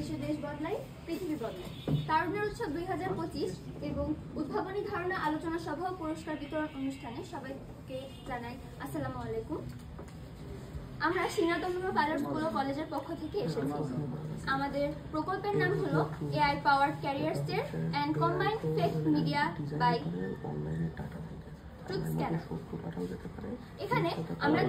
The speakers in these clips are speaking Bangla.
বাংলাদেশের দেশ বদলায়, পৃথিবী বদলায়। তারুণ্যের উৎসব 2025 এবং উদ্ভাবনী ধারণা আলোচনা সভা ও পুরস্কার বিতরণ অনুষ্ঠানে সবাইকে জানাই আসসালামু আলাইকুম। আমরা সিনিয়র পাইলট স্কুল ও কলেজের পক্ষ থেকে এসেছি। আমাদের প্রকল্পের নাম হলো AI powered career stair and combined fake media by truth scanner. এখানে আমরা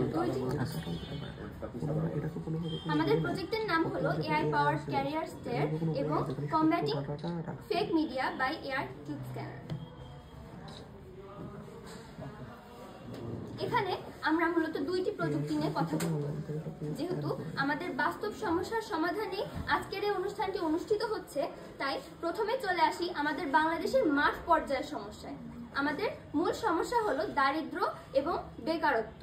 আমাদের প্রজেক্টের নাম হলো এআই পাওয়ার্ড ক্যারিয়ার স্টেয়ার এবং combating fake media by AI truth scanner. এখানে আমরা মূলত দুইটি প্রযুক্তি নিয়ে কথা বলব। যেহেতু আমাদের বাস্তব সমস্যার সমাধানে আজকের এই অনুষ্ঠানটি অনুষ্ঠিত হচ্ছে, তাই প্রথমে চলে আসি আমাদের বাংলাদেশের মাঠ পর্যায়ের সমস্যায়। আমাদের মূল সমস্যা হলো দারিদ্র এবং বেকারত্ব।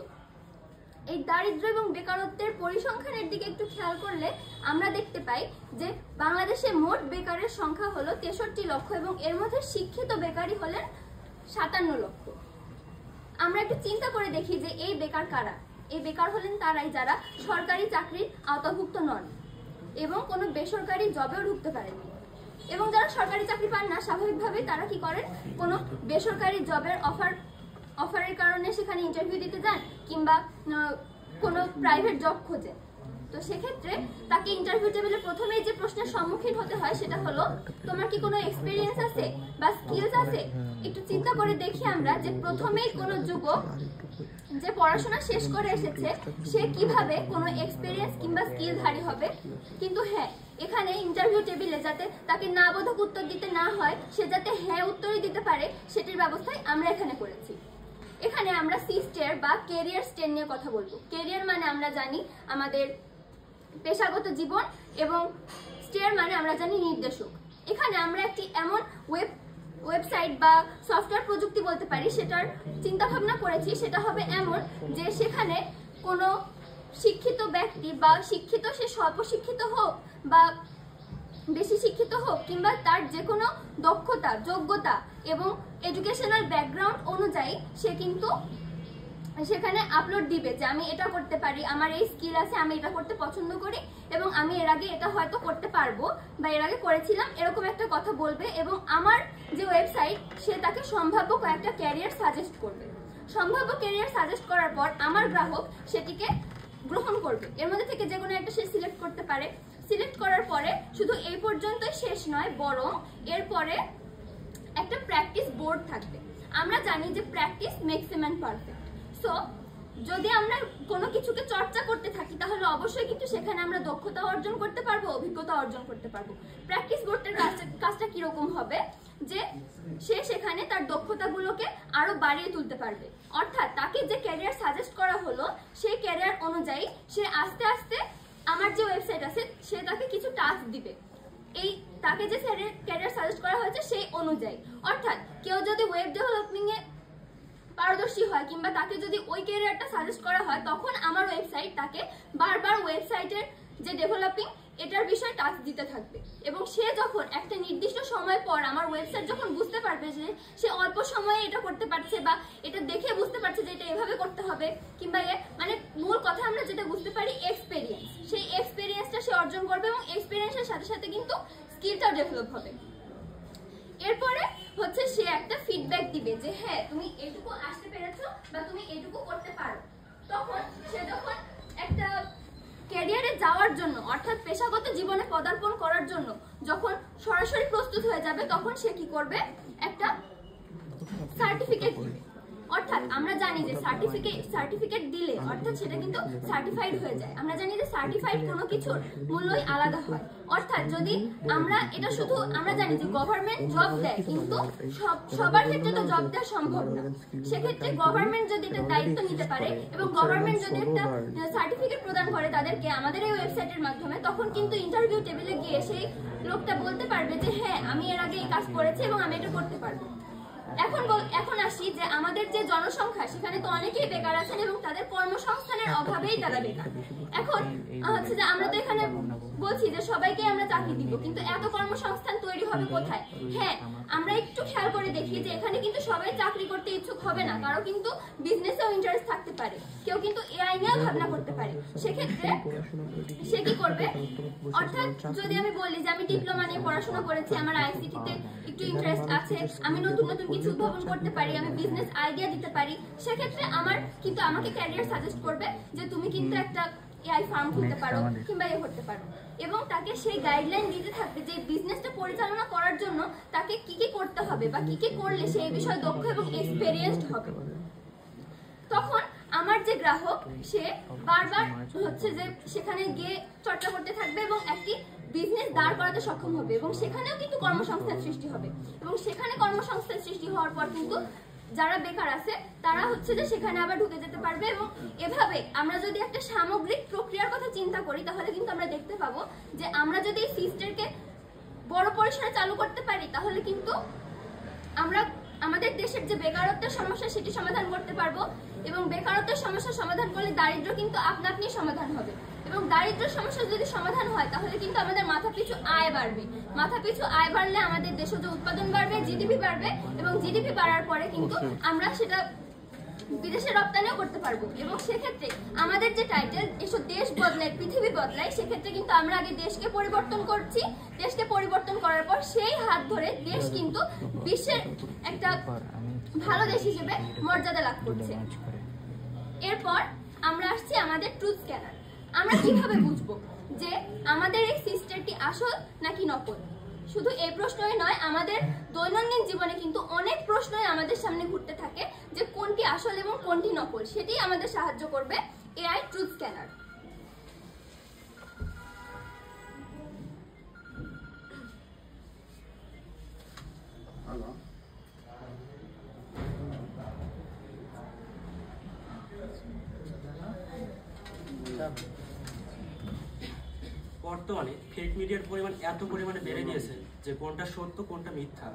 এই দারিদ্র এবং বেকারত্বের পরিসংখ্যানের দিকে একটু খেয়াল করলে আমরা দেখতে পাই যে বাংলাদেশে মোট বেকারের সংখ্যা হলো 63 লক্ষ এবং এর মধ্যে শিক্ষিত বেকারই হলেন 57 লক্ষ। আমরা একটু চিন্তা করে দেখি যে এই বেকার কারা। এই বেকার হলেন তারাই যারা সরকারি চাকরির আওতাভুক্ত নন এবং কোনো বেসরকারি জবেও ঢুকতে পারেননি, এবং যারা সরকারি চাকরি পান না স্বাভাবিকভাবেই তারা কি করেন, কোনো বেসরকারি জবের অফারের কারণে সেখানে ইন্টারভিউ দিতে যান কিংবা কোনো প্রাইভেট জব খোঁজেন। তো সেক্ষেত্রে তাকে ইন্টারভিউ টেবিলে প্রথমেই যে প্রশ্নের সম্মুখীন হতে হয় সেটা হলো, তোমার কি কোনো এক্সপিরিয়েন্স আছে বা স্কিলস আছে? একটু চিন্তা করে দেখি আমরা যে প্রথমেই কোনো যুবক যে পড়াশোনা শেষ করে এসেছে সে কিভাবে কোনো এক্সপিরিয়েন্স কিংবা স্কিলধারী হবে। কিন্তু হ্যাঁ, এখানে ইন্টারভিউ টেবিলে যাতে তাকে না বোধক উত্তর দিতে না হয়, সে যাতে হ্যাঁ উত্তরই দিতে পারে সেটির ব্যবস্থাই আমরা এখানে করেছি। এখানে আমরা সি স্টেয়ার বা ক্যারিয়ার স্টেয়ার নিয়ে কথা বলবো। ক্যারিয়ার মানে আমরা জানি আমাদের পেশাগত জীবন এবং স্টেয়ার মানে আমরা জানি নির্দেশক। এখানে আমরা একটি এমন ওয়েবসাইট বা সফটওয়্যার প্রযুক্তি বলতে পারি সেটার চিন্তা ভাবনা করেছি। সেটা হবে এমন যে সেখানে কোনো শিক্ষিত ব্যক্তি বা শিক্ষিত, সে স্বল্প শিক্ষিত হোক বা বেশি শিক্ষিত হোক কিংবা তার যে কোনো দক্ষতা, যোগ্যতা এবং এডুকেশনাল ব্যাকগ্রাউন্ড অনুযায়ী সে কিন্তু সেখানে আপলোড দিবে যে আমি এটা করতে পারি, আমার এই স্কিল আছে, আমি এটা করতে পছন্দ করি এবং আমি এর আগে এটা হয়তো করতে পারবো বা এর আগে করেছিলাম, এরকম একটা কথা বলবে। এবং আমার যে ওয়েবসাইট সে তাকে সম্ভাব্য কয়েকটা ক্যারিয়ার সাজেস্ট করবে। সম্ভাব্য ক্যারিয়ার সাজেস্ট করার পর আমার গ্রাহক সেটিকে গ্রহণ করবে। এর মধ্যে থেকে যে কোনো একটা সে সিলেক্ট করতে পারে। সিলেক্ট করার পরে শুধু এই পর্যন্তই শেষ নয়, বরং এরপরে একটা প্র্যাকটিস বোর্ড থাকবে। আমরা জানি যে practice makes a man perfect. So যদি আমরা কোনো কিছুকে চর্চা করতে থাকি তাহলে অবশ্যই কিন্তু সেখানে আমরা দক্ষতা অর্জন করতে পারবো, অভিজ্ঞতা অর্জন করতে পারবো। প্র্যাকটিস বোর্ডের কাজটা কিরকম হবে যে সে সেখানে তার দক্ষতাগুলোকে আরো বাড়িয়ে তুলতে পারবে। অর্থাৎ তাকে যে ক্যারিয়ার সাজেস্ট করা হলো সেই ক্যারিয়ার অনুযায়ী সে আস্তে আস্তে আমার যে ওয়েবসাইট আছে সে তাকে কিছু টাস্ক দিবে এই তাকে যে ক্যারিয়ার সাজেস্ট করা হয়েছে সেই অনুযায়ী। অর্থাৎ কেউ যদি ওয়েব ডেভেলপিং এ পারদর্শী হয় কিংবা তাকে যদি ওই ক্যারিয়ারটা সাজেস্ট করা হয়, তখন আমার ওয়েবসাইট তাকে বারবার ওয়েবসাইটের যে ডেভেলপিং এটার বিষয়ে টাস্ক দিতে থাকবে। এবং সে যখন একটা নির্দিষ্ট সময় পর আমার ওয়েবসাইট যখন বুঝতে পারবে যে সে অল্প সময়ে এটা করতে পারছে বা এটা দেখে বুঝতে পারছে যে এটা এভাবে করতে হবে কিংবা মানে মূল কথা আমরা যেটা বুঝতে পারি এক্সপেরিয়েন্স, সেই এক্সপেরিয়েন্সটা সে অর্জন করবে এবং এক্সপেরিয়েন্সের সাথে সাথে কিন্তু স্কিলটাও ডেভেলপ হবে। এরপরে হচ্ছে সে একটা ফিডব্যাক দিবে যে হ্যাঁ তুমি এটুকু আসতে পেরেছো বা তুমি এটুকু করতে পারো। তখন সে যখন একটা ক্যারিয়ারে যাওয়ার জন্য অর্থাৎ পেশাগত জীবনে পদার্পণ করার জন্য যখন সরাসরি প্রস্তুত হয়ে যাবে, তখন সে কি করবে, একটা সার্টিফিকেট দিবে। অর্থাৎ আমরা জানি যে সার্টিফিকেট দিলে অর্থাৎ সেটা কিন্তু সার্টিফাইড হয়ে যায়। আমরা জানি যে সার্টিফাইড কোনো কিছুর মূল্যই আলাদা হয়। অর্থাৎ যদি আমরা এটা শুধু আমরা জানি যে গভর্নমেন্ট জব দেয়, কিন্তু সবার ক্ষেত্রে তো জব দেওয়া সম্ভব না। সেক্ষেত্রে গভর্নমেন্ট যদি এটা দায়িত্ব নিতে পারে এবং গভর্নমেন্ট যদি একটা সার্টিফিকেট প্রদান করে তাদেরকে আমাদের এই ওয়েবসাইটের মাধ্যমে, তখন কিন্তু ইন্টারভিউ টেবিলে গিয়ে সেই লোকটা বলতে পারবে যে হ্যাঁ আমি এর আগে এই কাজ করেছি এবং আমি এটা করতে পারবো। এখন আসি যে আমাদের যে জনসংখ্যা সেখানে তো অনেকেই বেকার আছেন এবং তাদের কর্মসংস্থানের অভাবেই তারা বেকার। এখন হচ্ছে যে আমরা তো এখানে বলছি যে সবাইকে আমরা চাকরি দিব, কিন্তু এত কর্মসংস্থান তৈরি হবে কোথায়? হ্যাঁ, আমরা একটু খেয়াল করে দেখি যে এখানে কিন্তু সবাই চাকরি করতে ইচ্ছুক হবে না, কারো কিন্তু বিজনেসেও ইন্টারেস্ট থাকতে পারে, কেউ কিন্তু এআই নিয়ে ভাবনা করতে পারে। সেক্ষেত্রে সে কি করবে? অর্থাৎ যদি আমি বলি যে আমি ডিপ্লোমা নিয়ে পড়াশোনা করেছি, আমার আইসিটি তে একটু ইন্টারেস্ট আছে, আমি নতুন নতুন কিছু উদ্ভাবন করতে পারি, আমি বিজনেস আইডিয়া দিতে পারি, সেক্ষেত্রে আমাকে ক্যারিয়ার সাজেস্ট করবে যে তুমি কিন্তু একটা এআই ফার্ম খুলতে পারো কিংবা এ করতে পারো, এবং তাকে সেই গাইডলাইন দিতে থাকবে যে বিজনেসটা পরিচালনা করার জন্য তাকে কি কি করতে হবে বা কি কি করলে সে এই বিষয়ে দক্ষ এবং এক্সপেরিয়েন্সড হবে। তখন আমার যে গ্রাহক সে বারবার হচ্ছে যে সেখানে গিয়ে চর্চা করতে থাকবে এবং একটি বিজনেস দাঁড় করাতে সক্ষম হবে, এবং সেখানেও কিন্তু কর্মসংস্থান সৃষ্টি হবে, এবং সেখানে কর্মসংস্থান সৃষ্টি হওয়ার পর কিন্তু যারা বেকার আছে তারা হচ্ছে যে সেখানে আবার ঢুকে যেতে পারবে। এবং এভাবে আমরা যদি একটা সামগ্রিক প্রক্রিয়ার কথা চিন্তা করি তাহলে কিন্তু আমরা দেখতে পাবো যে আমরা যদি এই সিস্টেমকে বড় পরিসরে চালু করতে পারি তাহলে কিন্তু আমরা আমাদের দেশের যে বেকারত্বের সমস্যা সেটি সমাধান করতে পারবো, এবং বেকারত্বের সমস্যা সমাধান করলে দারিদ্র্য কিন্তু আপনা আপনি সমাধান হবে, এবং দারিদ্র্য সমস্যা যদি সমাধান হয় তাহলে কিন্তু আমাদের মাথাপিছু আয় বাড়বে, মাথাপিছু আয় বাড়লে আমাদের দেশজ উৎপাদন বাড়বে, জিডিপি বাড়বে, এবং জিডিপি বাড়ার পরে কিন্তু আমরা সেটা বিদেশে রপ্তানিও করতে পারবো। এবং সেক্ষেত্রে আমাদের যে টাইটেল এসব দেশ বদলায় পৃথিবী বদলায়, সেক্ষেত্রে কিন্তু আমরা আগে দেশকে পরিবর্তন করছি, দেশকে পরিবর্তন করার পর সেই হাত ধরে দেশ কিন্তু বিশ্বের একটা ভালো দেশ হিসেবে মর্যাদা লাভ করছে। এরপর আমরা আসছি আমাদের ট্রুথ স্ক্যানার। আমরা কিভাবে বুঝবো যে আমাদের এই সিস্টেমটি আসল নাকি নকল? শুধু এই প্রশ্নই নয়, আমাদের দৈনন্দিন জীবনে কিন্তু অনেক প্রশ্নই আমাদের সামনে ঘুরতে থাকে যে কোনটি আসল এবং কোনটি নকল, সেটি আমাদের সাহায্য করবে এআই ট্রুথ স্ক্যানার। বর্তমানে ফেক মিডিয়ার পরিমাণ এত পরিমাণে বেড়ে গিয়েছে যে কোনটা সত্য কোনটা মিথ্যা,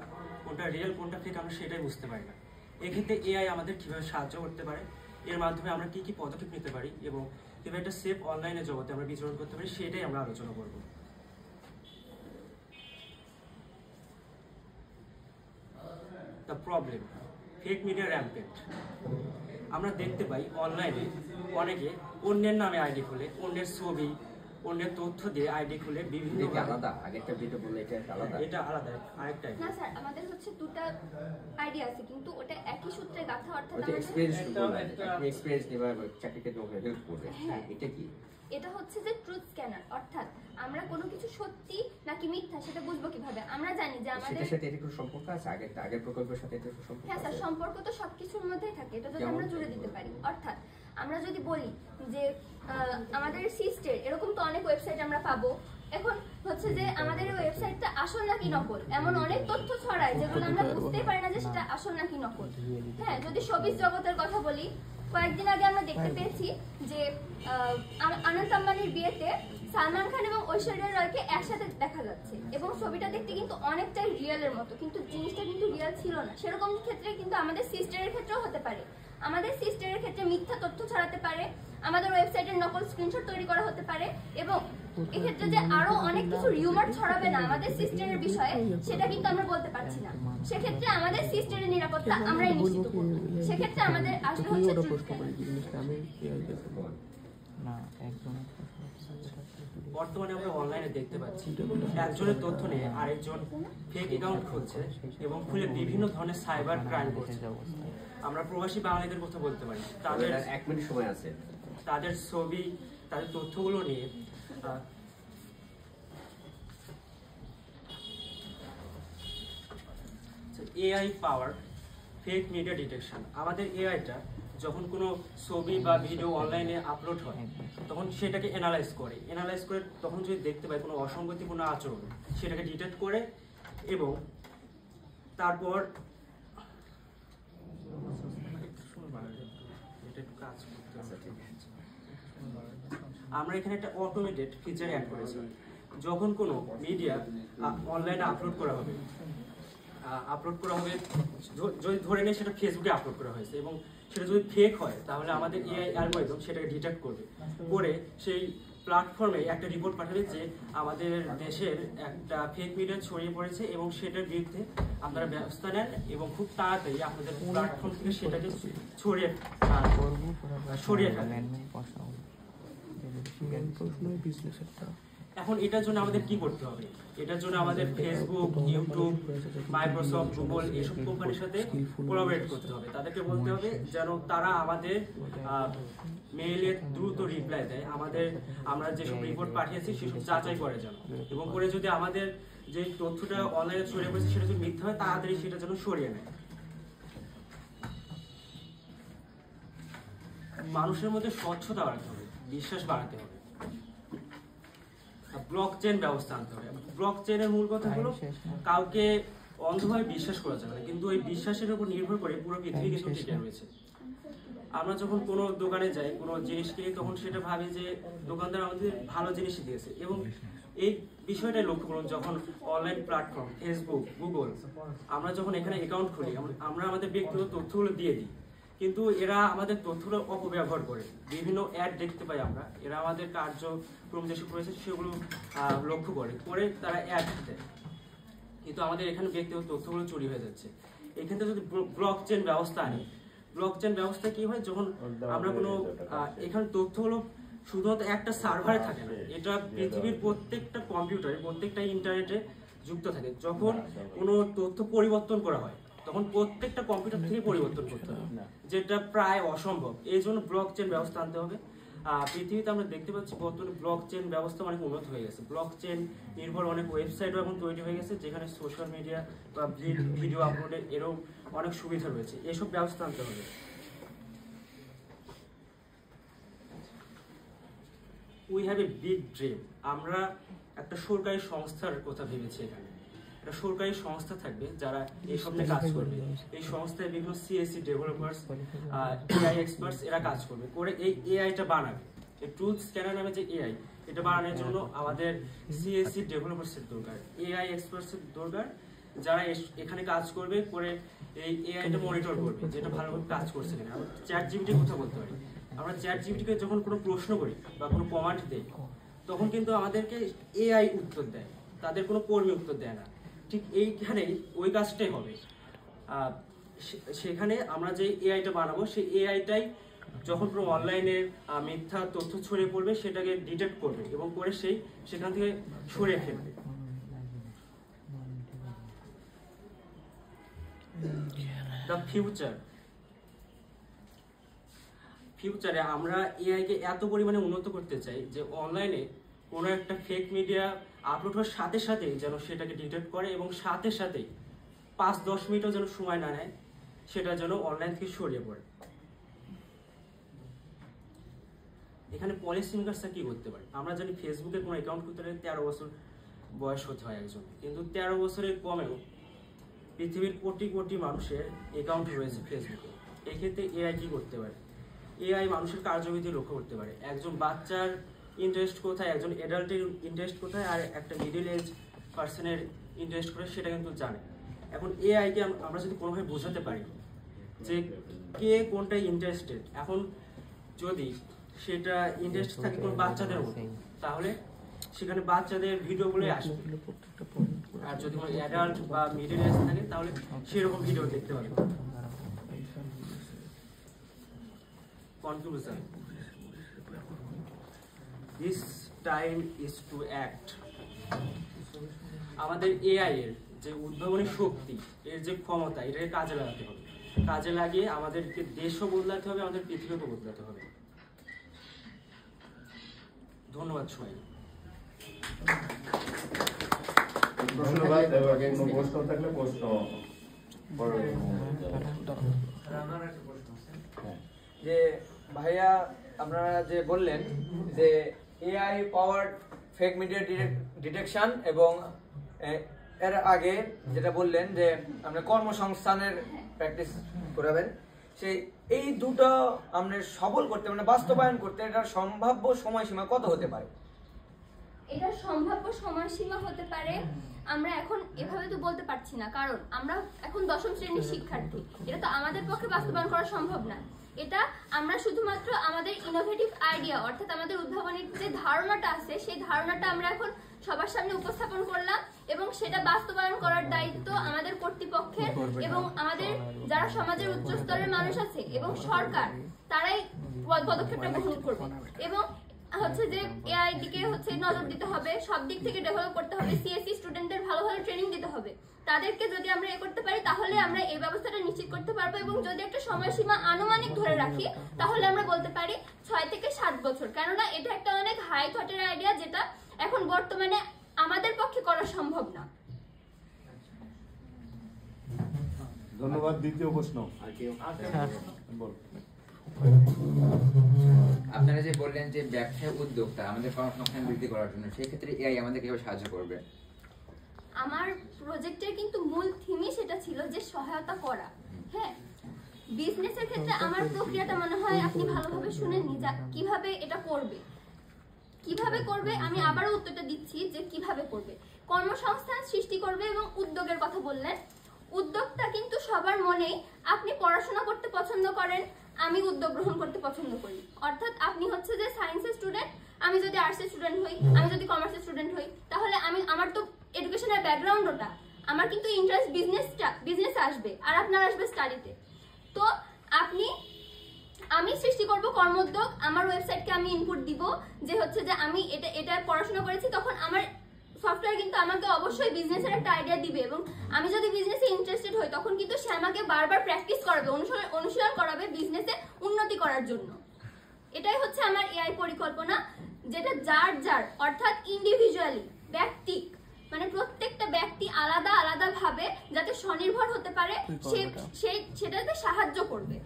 কোনটা রিয়েল কোনটা ফেক আমরা সেটাই বুঝতে পারি না। এক্ষেত্রে এআই আমাদের কিভাবে সাহায্য করতে পারে, এর মাধ্যমে আমরা কি কি পদক্ষেপ নিতে পারি এবং কিভাবে একটা সেফ অনলাইনে জগতে আমরা বিচরণ করতে পারি সেটাই আমরা আলোচনা করব। The problem, fake media rampant. আমরা দেখতে পাই অনলাইনে অনেকে অন্যের নামে আইডি খুলে, অন্যের ছবি অন্যের তথ্য দিয়ে আইডি খুলে বিভিন্ন আলাদা আগেরটা যেটা বললে এটা আলাদা আরেকটা না স্যার, আমাদের হচ্ছে দুটো আইডি আছে কিন্তু ওটা একই সূত্রে গাঁথা, অর্থাৎ ওটা এক্সপেরিয়েন্স নিবা চাকরিতে তোমাকে হেল্প করবে। এটা কি? এটা হচ্ছে যে ট্রুথ স্ক্যানার, অর্থাৎ আমরা কোনো কিছু সত্যি নাকি মিথ্যা সেটা বুঝবো কিভাবে? আমরা জানি যে আমাদের সেটার সাথে এর কোনো সম্পর্ক আছে? আগের প্রকল্পের সাথে এর কোনো সম্পর্ক আছে? হ্যাঁ স্যার, সম্পর্ক তো সবকিছুর মধ্যেই থাকে, এটা যদি আমরা জুড়ে দিতে পারি। অর্থাৎ আমরা যদি বলি যে আমাদের সিস্টের এরকম তো অনেক ওয়েবসাইট আমরা পাবো, এখন হচ্ছে যে আমাদের এই ওয়েবসাইটটা আসল নাকি নকল এমন অনেক তথ্য ছড়ায় যেগুলো আমরা বুঝতেই পারি না যে সেটা আসল নাকি নকল। হ্যাঁ, যদি শোবিজ জগতের কথা বলি, কয়েকদিন আগে আমরা দেখতে পেয়েছি যে অনন্ত আম্বানির বিয়েতে সালমান খান এবং ঐশ্বরিয়া রায়কে একসাথে দেখা যাচ্ছে, এবং ছবিটা দেখতে কিন্তু অনেকটাই রিয়েলের মতো, কিন্তু জিনিসটা কিন্তু রিয়েল ছিল না। সেরকম ক্ষেত্রে কিন্তু আমাদের সিস্টারের ক্ষেত্রেও হতে পারে, আমাদের সিস্টারের ক্ষেত্রে মিথ্যা তথ্য ছড়াতে পারে, আমাদের ওয়েবসাইটের নকল স্ক্রিনশট তৈরি করা হতে পারে, এবং এক্ষেত্রে যে আরো অনেক কিছু রিউমার ছড়াবে না আমাদের সিস্টেমের বিষয়ে সেটা কিন্তু আমরা বলতে পারছি না। সেক্ষেত্রে আমাদের সিস্টেমের নিরাপত্তা আমরাই নিশ্চিত করব। সেক্ষেত্রে আমাদের আসলে হচ্ছে ট্রুথ স্ক্যানার। বর্তমানে আমরা অনলাইনে দেখতে পাচ্ছি একজনের তথ্য নিয়ে আরেকজন ফেক অ্যাকাউন্ট খুলছে এবং খুলে বিভিন্ন ধরনের সাইবার ক্রাইম করছে। আমরা প্রবাসী বাঙালিদের কথা বলতে পারি, তাদের 1 মিনিট সময় আছে, তাদের ছবি তাদের তথ্যগুলো নিয়ে এআই পাওয়ার ফেক মিডিয়া ডিটেকশন। আমাদের এআইটা যখন কোনো ছবি বা ভিডিও অনলাইনে আপলোড হয় তখন সেটাকে অ্যানালাইজ করে তখন যদি দেখতে পায় কোনো অসঙ্গতিপূর্ণ আচরণ সেটাকে ডিটেক্ট করে, এবং তারপর আমরা এখানে একটা অটোমেটেড ফিচার অ্যাড করেছি। যখন কোনো মিডিয়া অনলাইনে আপলোড করা হবে আপলোড করা হবে, যদি ধরে নেই সেটা ফেসবুকে আপলোড করা হয়েছে এবং সেটা যদি ফেক হয় তাহলে আমাদের এআই অ্যালগরিদম সেটাকে ডিটেক্ট করবে, করে সেই প্ল্যাটফর্মে একটা রিপোর্ট পাঠাবে যে আমাদের দেশের একটা ফেক মিডিয়া ছড়িয়ে পড়েছে এবং সেটার বিরুদ্ধে আপনারা ব্যবস্থা নেন এবং খুব তাড়াতাড়ি আপনাদের প্ল্যাটফর্ম থেকে সেটাকে সরিয়ে ফেলেন। এখন এটার জন্য আমাদের কি করতে হবে? এটার জন্য আমাদের ফেসবুক, ইউটিউব, মাইক্রোসফট, গুগল এসব কোম্পানির সাথে কোলাবরেট করতে হবে। তাদেরকে বলতে হবে যেন তারা আমাদের মেইলে দ্রুত রিপ্লাই দেয়, আমরা যেসব রিপোর্ট পাঠিয়েছি সেসব যাচাই করে যেন, এবং করে যদি আমাদের যে তথ্যটা অনলাইনে ছড়িয়ে পড়েছে সেটা যদি মিথ্যা হয় তাড়াতাড়ি সেটা যেন সরিয়ে নেয়। মানুষের মধ্যে স্বচ্ছতা বাড়াতে হবে, বিশ্বাস বাড়াতে হবে, ব্লক চেইন ব্যবস্থা আনতে হবে। ব্লক চেইনের মূল কথা হলো কাউকে অন্ধভাবে বিশ্বাস করা যাবে না, কিন্তু ওই বিশ্বাসের উপর নির্ভর করে পুরো পৃথিবী কিন্তু টিকে রয়েছে। আমরা যখন কোনো দোকানে যাই, কোনো জিনিস কিনি, তখন সেটা ভাবি যে দোকানদার আমাদের ভালো জিনিসই দিয়েছে, এবং এই বিষয়টাই লক্ষ্য করুন যখন অনলাইন প্ল্যাটফর্ম ফেসবুক, গুগল, আমরা যখন এখানে অ্যাকাউন্ট খুলি আমরা আমাদের ব্যক্তিগত তথ্যগুলো দিয়ে দিই, কিন্তু এরা আমাদের তথ্যগুলো অপব্যবহার করে। বিভিন্ন অ্যাড দেখতে পাই আমরা, এরা আমাদের কার্যক্রম যেসব রয়েছে সেগুলো লক্ষ্য করে তারা অ্যাড দেয়, কিন্তু আমাদের এখানে ব্যক্তিগত তথ্যগুলো চুরি হয়ে যাচ্ছে। এখান থেকে যদি ব্লক চেইন ব্যবস্থা আনি, ব্লক চেইন ব্যবস্থা কি হয়, যখন আমরা কোনো এখানে তথ্যগুলো শুধুমাত্র একটা সার্ভারে থাকে না, এটা পৃথিবীর প্রত্যেকটা কম্পিউটারে, প্রত্যেকটা ইন্টারনেটে যুক্ত থাকে। যখন কোনো তথ্য পরিবর্তন করা হয় তখন প্রত্যেকটা কম্পিউটার থেকে পরিবর্তন করতে হবে, যেটা প্রায় অসম্ভব। এই জন্য ব্লক চেইন ব্যবস্থা আনতে হবে। পৃথিবীতে আমরা দেখতে পাচ্ছি বর্তমানে ব্লক চেইন ব্যবস্থা অনেক উন্নত হয়ে গেছে। ব্লক চেইন নির্ভর অনেক ওয়েবসাইটও এখন তৈরি হয়ে গেছে, যেখানে সোশ্যাল মিডিয়া বা ভিডিও আপলোডের এরও অনেক সুবিধা রয়েছে। এসব ব্যবস্থা আনতে হবে। We have a big dream. আমরা একটা সরকারি সংস্থার কথা ভেবেছি। এখানে একটা সরকারি সংস্থা থাকবে যারা এই সব নিয়ে কাজ করবে। এই সংস্থায় বিভিন্ন সিএসসি ডেভেলপার্স, এআই এক্সপার্টস এরা কাজ করবে, করে এই এআইটা বানাবে। এই ট্রুথ স্ক্যানার নামে যে এআই, এটা বানানোর জন্য আমাদের সিএসসি ডেভেলপার্সের দরকার, এআই এক্সপার্টসের দরকার, যারা এখানে কাজ করবে, করে এই এআইটা মনিটর করবে যেটা ভালোভাবে কাজ করছে কিনা। আমরা চ্যাট জিপিটির কথা বলতে পারি। আমরা চ্যাট জিপিটিকে যখন কোনো প্রশ্ন করি বা কোনো কমান্ড দেই, তখন কিন্তু আমাদেরকে এআই উত্তর দেয়, তাদের কোনো কর্মী উত্তর দেয় না। ঠিক এইখানেই ওই কাজটাই হবে। সেখানে আমরা যে এআইটা বানাবো, সেই এআইটাই যখন কোনো অনলাইনে মিথ্যা তথ্য ছড়িয়ে পড়বে সেটাকে ডিটেক্ট করবে এবং করে সেখান থেকে সরিয়ে ফেলবে। দ্য ফিউচারে আমরা এআইকে এত পরিমাণে উন্নত করতে চাই যে অনলাইনে কোনো একটা ফেক মিডিয়া আপলোড হওয়ার সাথে সাথে যেন সেটাকে ডিটেক্ট করে এবং সাথে সাথেই 5-10 মিনিটও যেন সময় না নেয়, সেটা যেন অনলাইন থেকে সরিয়ে পড়ে। এখানে পলিসি মেকারসরা কি করতে পারে? আমরা জানি ফেসবুকে কোনো অ্যাকাউন্ট করতে গেলে 13 বছর বয়স হতে হয় একজন, কিন্তু 13 বছরের কমেও পৃথিবীর কোটি কোটি মানুষের অ্যাকাউন্ট রয়েছে ফেসবুকে। এক্ষেত্রে এআই কি করতে পারে? এআই মানুষের কার্যবিধি লক্ষ্য করতে পারে। একজন বাচ্চার ইন্টারেস্ট কোথায়, একজন অ্যাডাল্টের ইন্টারেস্ট কোথায়, আর একটা মিডিল এজ পার্সনের ইন্টারেস্ট কোথায় সেটা কিন্তু জানে। এখন এআইকে আমরা যদি কোনোভাবে বোঝাতে পারি যে কে কোনটায় ইন্টারেস্টেড, এখন যদি সেটা ইন্টারেস্ট থাকে কোনো বাচ্চাদের মধ্যে, তাহলে সেখানে বাচ্চাদের ভিডিওগুলোই আসবে। আর যদি কোনো অ্যাডাল্ট বা মিডিল এজ থাকে তাহলে সেরকম ভিডিও দেখতে পাবে। Conclusion: This time is to act. আমাদের এআই এর যে উদ্ভাবনী শক্তি, এর যে ক্ষমতা, এটাকে কাজে লাগাতে হবে। কাজে লাগিয়ে আমাদেরকে দেশও বদলাতে হবে, আমাদের পৃথিবীকে বদলাতে হবে। ধন্যবাদ সবাই। ধন্যবাদ। এবার কোনো প্রশ্ন থাকলে প্রশ্ন যে ভাইয়া আপনারা যে বললেন যে এআই পাওয়ার ফেক মিডিয়া ডিটেকশন এবং এর আগে যেটা বললেন যে আপনি কর্মসংস্থানের প্র্যাকটিস করাবেন, সেই এই দুটো আপনি সফল করতে মানে বাস্তবায়ন করতে এটার সম্ভাব্য সময়সীমা কত হতে পারে? এটা সম্ভাব্য সময়সীমা হতে পারে আমরা এখন এভাবে তো বলতে পারছি না, কারণ আমরা এখন 10ম শ্রেণীর শিক্ষার্থী। এটা তো আমাদের পক্ষে বাস্তবায়ন করা সম্ভব না। এটা আমরা শুধুমাত্র আমাদের ইনোভেটিভ আইডিয়া অর্থাৎ আমাদের উদ্ভাবনের যে ধারণাটা আছে সেই ধারণাটা আমরা এখন সবার সামনে উপস্থাপন করলাম, এবং সেটা বাস্তবায়ন করার দায়িত্ব আমাদের কর্তৃপক্ষের এবং আমাদের যারা সমাজের উচ্চ স্তরের মানুষ আছে এবং সরকার, তারাই পদক্ষেপটা গ্রহণ করবে। এবং হচ্ছে যে এআই দিকে হচ্ছে নজর দিতে হবে, সব দিক থেকে ডেভেলপ করতে হবে, সিএসসি স্টুডেন্টদের ভালো ভালো ট্রেনিং দিতে হবে। তাদেরকে যদি আমরা করতে পারি তাহলে আমরা এই ব্যবস্থাটা নিশ্চিত করতে পারবো। এবং যদি একটা সময়সীমা আনুমানিক ধরে রাখি তাহলে আমরা বলতে পারি 6 থেকে 7 বছর, কেননা এটা একটা অনেক হাই থটের আইডিয়া যেটা এখন বর্তমানে আমাদের পক্ষে করা সম্ভব না। ধন্যবাদ। দ্বিতীয় প্রশ্ন বল। আপনারা যে বললেন যে ব্যবসায় উদ্যোক্তা আমাদের কর্মসংস্থান বৃদ্ধি করার জন্য, সেই ক্ষেত্রে এআই আমাদের কিভাবে সাহায্য করবে? আমার প্রজেক্টের কিন্তু মূল থিমই সেটা ছিল যে সহায়তা করা। হ্যাঁ, বিজনেসের ক্ষেত্রে আমার প্রক্রিয়াটা মনে হয় আপনি ভালোভাবে শুনেননি যে কিভাবে এটা করবে। কিভাবে করবে আমি আবারও উত্তরটা দিচ্ছি যে কিভাবে করবে। কর্মসংস্থান সৃষ্টি করবে এবং উদ্যোগের কথা বললেন। উদ্যোগটা কিন্তু সবার মনেই, আপনি পড়াশোনা করতে পছন্দ করেন, আমি উদ্যোগ গ্রহণ করতে পছন্দ করি। অর্থাৎ আপনি হচ্ছে যে সায়েন্সের স্টুডেন্ট, আমি যদি আর্টসের স্টুডেন্ট হই, আমি যদি কমার্সের স্টুডেন্ট হই, তাহলে আমার তো এডুকেশনের ব্যাকগ্রাউন্ড ওটা, আমার কিন্তু ইন্টারেস্ট বিজনেসে আসবে আর আপনার আসবে স্টাডিতে। তো আমি সৃষ্টি করব কর্মোদ্যোগ, আমার ওয়েবসাইটকে আমি ইনপুট দিব যে হচ্ছে যে আমি এটা পড়াশোনা করেছি, তখন আমার সফটওয়্যার কিন্তু আমাকে অবশ্যই বিজনেসের একটা আইডিয়া দিবে। এবং আমি যদি বিজনেসে ইন্টারেস্টেড হই তখন কিন্তু সে আমাকে বারবার প্র্যাকটিস করাবে, অনুশীলন করাবে বিজনেসে উন্নতি করার জন্য। এটাই হচ্ছে আমার এআই পরিকল্পনা, যেটা যার অর্থাৎ ইন্ডিভিজুয়ালি, ব্যক্তিক, মানে প্রত্যেকটা ব্যক্তি আলাদা আলাদা ভাবে যাতে স্বনির্ভর হতে পারে সেটাতে সাহায্য করবে।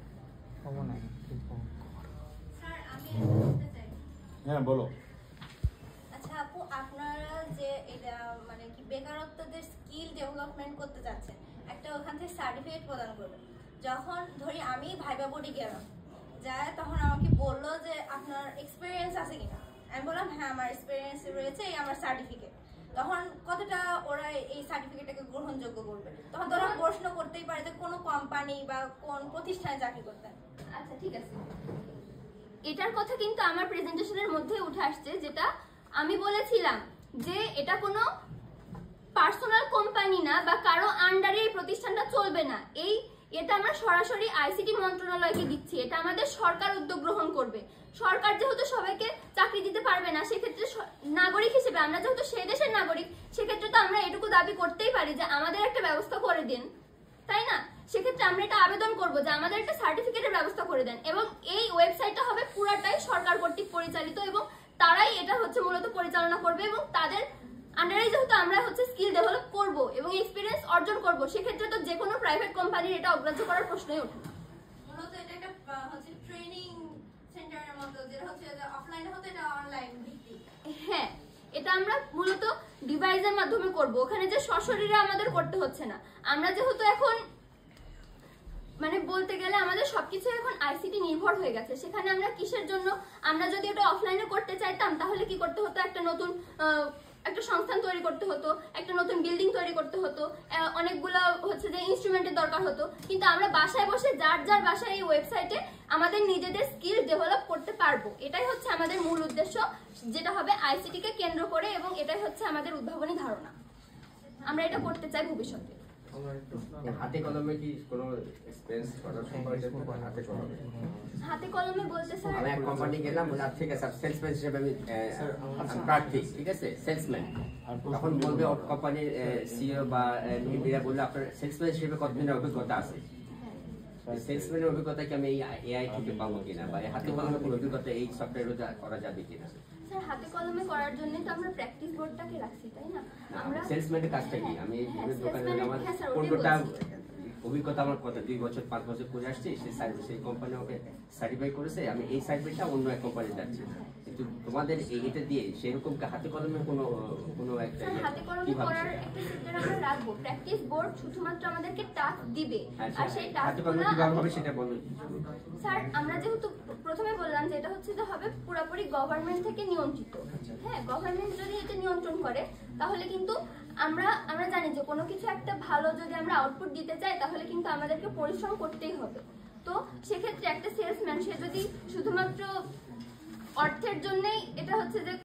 স্যার, আমি বলতে চাই। হ্যাঁ বলো। আচ্ছা আপু, আপনারা যে এটা মানে কি বেকারত্বদের স্কিল ডেভেলপমেন্ট করতে যাচ্ছেন, একটা ওখান থেকে সার্টিফিকেট প্রদান করবেন। যখন ধরি আমি ভাইবা বোর্ডে গেলাম, যায় তখন আমাকে বললো যে আপনার এক্সপিরিয়েন্স আছে কিনা। আমি বললাম হ্যাঁ আমার এক্সপিরিয়েন্স রয়েছে, এই আমার সার্টিফিকেট। তখন কতটা ওরা এই সার্টিফিকেটটাকে গ্রহণযোগ্য করবে? তখন তোরা প্রশ্ন করতেই পারে যে কোনো কোম্পানি বা কোন প্রতিষ্ঠানে চাকরি করতেন। আচ্ছা ঠিক আছে, এটার কথা কিন্তু আমার প্রেজেন্টেশনের মধ্যে উঠে আসছে, যেটা আমি বলেছিলাম যে এটা কোনো পার্সোনাল কোম্পানি না বা কারো আন্ডারে এই প্রতিষ্ঠানটা চলবে না। এটা আমরা সরাসরি আইসিটি মন্ত্রণালয়কে দিচ্ছি, এটা আমাদের সরকার উদ্যোগ গ্রহণ করবে। সরকার যেহেতু সবাইকে চাকরি দিতে পারবে না, সেক্ষেত্রে নাগরিক হিসেবে আমরা যেহেতু সে দেশের নাগরিক, সেক্ষেত্রে তো আমরা এটুকু দাবি করতেই পারি যে আমাদের একটা ব্যবস্থা করে দিন, তাই না? সেক্ষেত্রে আমরা এটা আবেদন করবো যে আমাদের একটা সার্টিফিকেটের ব্যবস্থা করে দেন। এবং এই ওয়েবসাইটটা হবে পুরাটাই সরকার কর্তৃক পরিচালিত এবং তারাই এটা হচ্ছে মূলত পরিচালনা করবে। এবং তাদের আন্ডারে যেহেতু আমরা হচ্ছে স্কিল ডেভেলপ করব এবং এক্সপিরিয়েন্স অর্জন করব, সেক্ষেত্রে তো যে কোনো প্রাইভেট কোম্পানির এটা অগ্রাহ্য করার প্রশ্নই ওঠে না। মূলত এটা একটা হচ্ছে ট্রেনিং সেন্টারের মতো, যেটা হচ্ছে অফলাইনে হতো, এটা অনলাইন ভিত্তিক। হ্যাঁ, এটা আমরা মূলত ডিভাইসের মাধ্যমে করব, ওখানে যে সশরীরে আমাদের করতে হচ্ছে না। আমরা যেহেতু এখন মানে বলতে গেলে আমাদের সবকিছু এখন আইসিটি নির্ভর হয়ে গেছে, সেখানে আমরা কিসের জন্য, আমরা যদি এটা অফলাইনে করতে চাইতাম তাহলে কি করতে হতো, একটা নতুন একটা সংস্থান তৈরি করতে হতো, একটা নতুন বিল্ডিং তৈরি করতে হতো, অনেকগুলো হচ্ছে যে ইনস্ট্রুমেন্টের দরকার হতো। কিন্তু আমরা বাসায় বসে যার বাসায় এই ওয়েবসাইটে আমাদের নিজেদের স্কিল ডেভেলপ করতে পারবো। এটাই হচ্ছে আমাদের মূল উদ্দেশ্য, যেটা হবে আইসিটি কে কেন্দ্র করে, এবং এটাই হচ্ছে আমাদের উদ্ভাবনী ধারণা। আমরা এটা করতে চাই ভবিষ্যতে। হাতে কলমে কি কোনো এক্সপেরিয়েন্স করার সম্পর্কে হাতে কলমে? হাতে কলমে বলতে স্যার, আমি এক কোম্পানি গেলাম, বলে ঠিক আছে সেলসম্যান হিসেবে আমি প্রার্থী, ঠিক আছে সেলসম্যান। তখন বলবে কোম্পানির সিইও বা এমডিরা বললে আপনার সেলসম্যান হিসেবে কতদিনের অভিজ্ঞতা আছে, সেলসম্যানের অভিজ্ঞতা কি আমি এই এআই থেকে পাবো কিনা, বা হাতে কলমে কোনো অভিজ্ঞতা এই সফটওয়্যার করা যাবে কিনা? স্যার হাতে কলমে করার জন্য তো আমরা প্র্যাকটিস বোর্ডটাকে রাখছি, তাই না? আমরা সেলসম্যানের কাজটা কি, আমি দোকানে আমার কোনটা অভিজ্ঞতা, আমার কত 2 বছর 5 বছর করে আসছি, সেই কোম্পানি আমাকে সার্টিফাই করেছে, আমি এই সার্টিফিকেটটা অন্য এক কোম্পানি যাচ্ছি। কিন্তু তোমাদের এটা দিয়ে সেরকম হাতে কলমে কোনো একটা হাতে কলমে করার একটা সেন্টার আমরা রাখবো, প্র্যাকটিস বোর্ড শুধুমাত্র আমাদেরকে টাস্ক দিবে, আর সেই টাস্কগুলো কিভাবে হবে সেটা বলুন। স্যার আমরা যেহেতু প্রথমে বললাম যে এটা হচ্ছে যে হবে পুরোপুরি গভর্নমেন্ট থেকে নিয়ন্ত্রিত। হ্যাঁ, গভর্নমেন্ট যদি এটা নিয়ন্ত্রণ করে তাহলে কিন্তু আমরা জানি যে কোনো কিছু একটা ভালো যদি আমরা আউটপুট দিতে চাই তাহলে কিন্তু আমাদেরকে পরিশ্রম করতেই হবে। তো সেক্ষেত্রে একটা সেলসম্যান সে যদি শুধুমাত্র অর্থের জন্যই এটা হচ্ছে যে